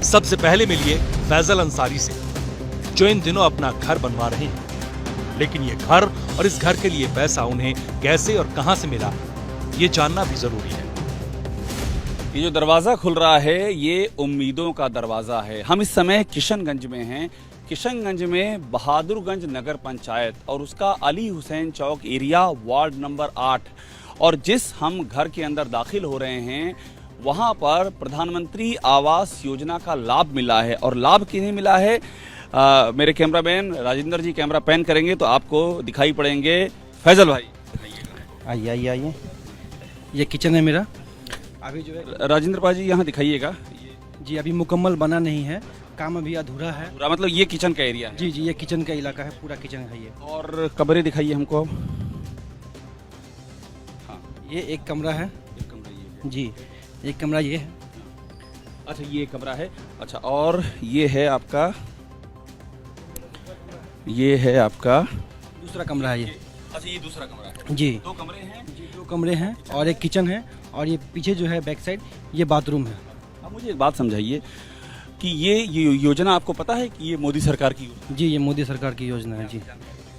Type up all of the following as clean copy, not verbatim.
सबसे पहले मिलिए फैजल अंसारी से, जो इन दिनों अपना घर बनवा रहे हैं। लेकिन ये घर और इस घर के लिए पैसा उन्हें कैसे और कहां से मिला, ये जानना भी जरूरी है। ये जो दरवाज़ा खुल रहा है ये उम्मीदों का दरवाज़ा है। हम इस समय किशनगंज में हैं। किशनगंज में बहादुरगंज नगर पंचायत और उसका अली हुसैन चौक एरिया वार्ड नंबर 8, और जिस हम घर के अंदर दाखिल हो रहे हैं वहाँ पर प्रधानमंत्री आवास योजना का लाभ मिला है। और लाभ किन्हें मिला है, मेरे कैमरामैन राजेंद्र जी कैमरा पैन करेंगे तो आपको दिखाई पड़ेंगे। फैजल भाई आइए आइए आइए, ये किचन है मेरा। अभी जो है राजेंद्र भाई जी यहाँ दिखाइएगा। जी अभी मुकम्मल बना नहीं है, काम अभी अधूरा है। पूरा मतलब ये किचन का एरिया है? जी जी, ये किचन का इलाका है, पूरा किचन है ये। और कमरे दिखाइए हमको। हाँ, ये एक कमरा है। एक कमरा ये है। जी, एक कमरा ये है। अच्छा, ये कमरा है। अच्छा, और ये है आपका दूसरा कमरा है ये। अच्छा, ये दूसरा कमरा है। जी, दो कमरे हैं। जी 2 कमरे हैं और एक किचन है, और ये पीछे जो है बैक साइड ये बाथरूम है। अब मुझे एक बात समझाइए कि ये योजना आपको पता है कि ये मोदी सरकार की योजना? जी, ये मोदी सरकार की योजना है। जी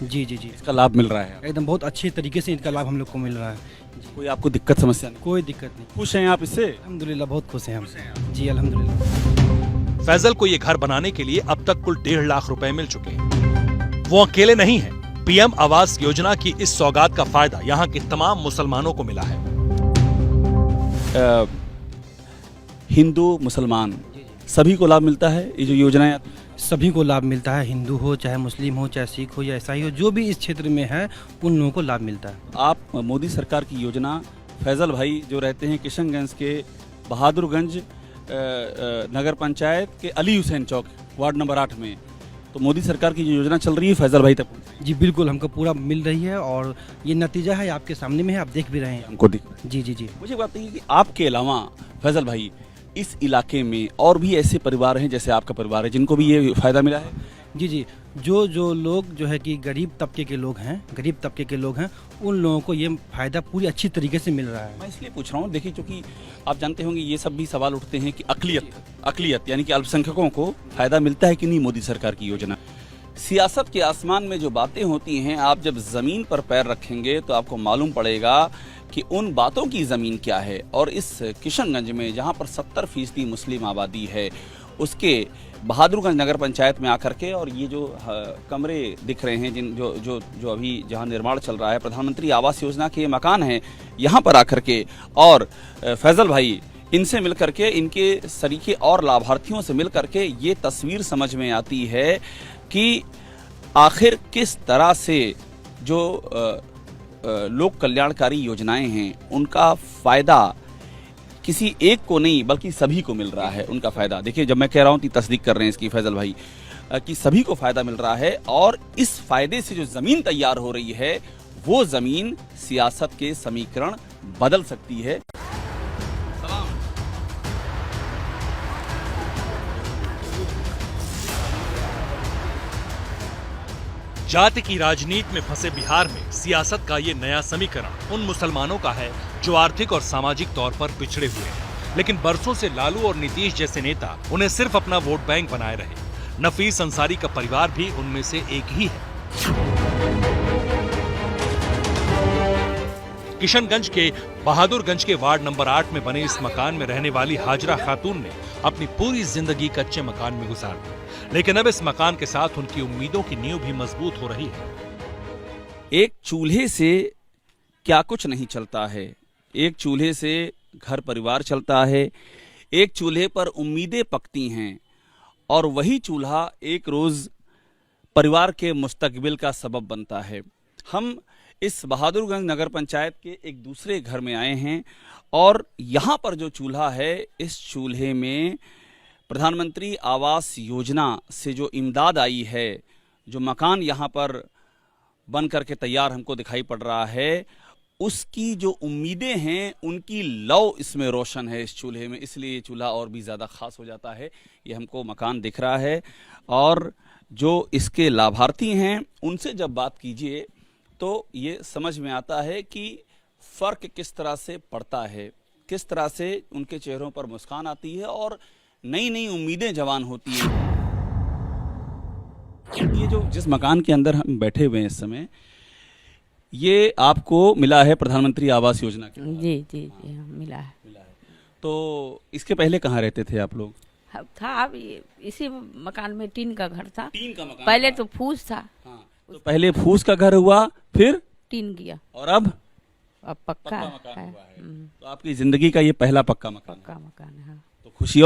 जी जी जी, इसका लाभ मिल रहा है? एकदम बहुत अच्छे तरीके से इनका लाभ हम लोग को मिल रहा है। कोई आपको दिक्कत समस्या नहीं? कोई दिक्कत नहीं, खुश हैं आप इससे? अल्हम्दुलिल्लाह बहुत खुश हैं हम। जी अल्हम्दुलिल्लाह। फैजल को ये घर बनाने के लिए अब तक कुल 1.5 लाख रुपए मिल चुके हैं। वो अकेले नहीं हैं। पीएम आवास योजना की इस सौगात का फायदा यहाँ के तमाम मुसलमानों को मिला है। हिंदू मुसलमान सभी को लाभ मिलता है ये जो योजनाएं? सभी को लाभ मिलता है, हिंदू हो चाहे मुस्लिम हो चाहे सिख हो या ईसाई हो, जो भी इस क्षेत्र में है उन लोगों को लाभ मिलता है। आप मोदी सरकार की योजना, फैजल भाई जो रहते हैं किशनगंज के बहादुरगंज नगर पंचायत के अली हुसैन चौक वार्ड नंबर 8 में, तो मोदी सरकार की जो योजना चल रही है फैजल भाई तक? जी बिल्कुल, हमको पूरा मिल रही है और ये नतीजा है आपके सामने में है, आप देख भी रहे हैं। हमको दिख। जी जी जी। मुझे बात है कि आपके अलावा फैजल भाई इस इलाके में और भी ऐसे परिवार हैं जैसे आपका परिवार है जिनको भी ये फायदा मिला है? जी जी, जो लोग जो है कि गरीब तबके के लोग हैं, उन लोगों को ये फायदा पूरी अच्छी तरीके से मिल रहा है। मैं इसलिए पूछ रहा हूँ, देखिए क्योंकि आप जानते होंगे ये सब भी सवाल उठते हैं कि अकलियत यानी कि अल्पसंख्यकों को फायदा मिलता है कि नहीं मोदी सरकार की योजना। सियासत के आसमान में जो बातें होती हैं, आप जब जमीन पर पैर रखेंगे तो आपको मालूम पड़ेगा कि उन बातों की ज़मीन क्या है। और इस किशनगंज में जहाँ पर 70% मुस्लिम आबादी है, उसके बहादुरगंज नगर पंचायत में आकर के, और ये जो कमरे दिख रहे हैं जो अभी जहाँ निर्माण चल रहा है, प्रधानमंत्री आवास योजना के मकान हैं, यहाँ पर आकर के और फैजल भाई इनसे मिल करके, इनके सरीखे और लाभार्थियों से मिल करके ये तस्वीर समझ में आती है कि आखिर किस तरह से जो लोक कल्याणकारी योजनाएं हैं उनका फायदा किसी एक को नहीं बल्कि सभी को मिल रहा है। उनका फायदा देखिए, जब मैं कह रहा हूं कि तस्दीक कर रहे हैं इसकी फैजल भाई कि सभी को फायदा मिल रहा है, और इस फायदे से जो जमीन तैयार हो रही है वो जमीन सियासत के समीकरण बदल सकती है। जाति की राजनीति में फंसे बिहार में सियासत का ये नया समीकरण उन मुसलमानों का है जो आर्थिक और सामाजिक तौर पर पिछड़े हुए हैं। लेकिन बरसों से लालू और नीतीश जैसे नेता उन्हें सिर्फ अपना वोट बैंक बनाए रहे। नफीस अंसारी का परिवार भी उनमें से एक ही है। किशनगंज के बहादुरगंज के वार्ड नंबर 8 में बने इस मकान में रहने वाली हाजरा खातून ने अपनी पूरी जिंदगी कच्चे मकान में गुजार दी, लेकिन अब इस मकान के साथ उनकी उम्मीदों की नींव भी मजबूत हो रही है। एक चूल्हे से क्या कुछ नहीं चलता है, एक चूल्हे से घर परिवार चलता है, एक चूल्हे पर उम्मीदें पकती हैं, और वही चूल्हा एक रोज परिवार के मुस्तकबिल का सबब बनता है। हम इस बहादुरगंज नगर पंचायत के एक दूसरे घर में आए हैं, और यहाँ पर जो चूल्हा है, इस चूल्हे में प्रधानमंत्री आवास योजना से जो इमदाद आई है, जो मकान यहाँ पर बन करके तैयार हमको दिखाई पड़ रहा है, उसकी जो उम्मीदें हैं उनकी लौ इसमें रोशन है इस चूल्हे में, इसलिए ये चूल्हा और भी ज़्यादा ख़ास हो जाता है। ये हमको मकान दिख रहा है, और जो इसके लाभार्थी हैं उनसे जब बात कीजिए तो ये समझ में आता है कि फ़र्क किस तरह से पड़ता है, किस तरह से उनके चेहरों पर मुस्कान आती है, और नई नई उम्मीदें जवान होती हैं। ये जो जिस मकान के अंदर हम बैठे हुए हैं इस समय, ये आपको मिला है प्रधानमंत्री आवास योजना के तहत। जी जी जी हाँ, मिला है। तो इसके पहले कहाँ रहते थे आप लोग? था अब इसी मकान में टीन का घर था। टीन का मकान पहले था। तो फूस था, हाँ, तो पहले फूस का घर हुआ, फिर टीन किया, और अब अब पक्का मकान है। हुआ है। तो आपकी जिंदगी का ये पहला पक्का मकान है। पक्का मकान है हाँ। तो खुशी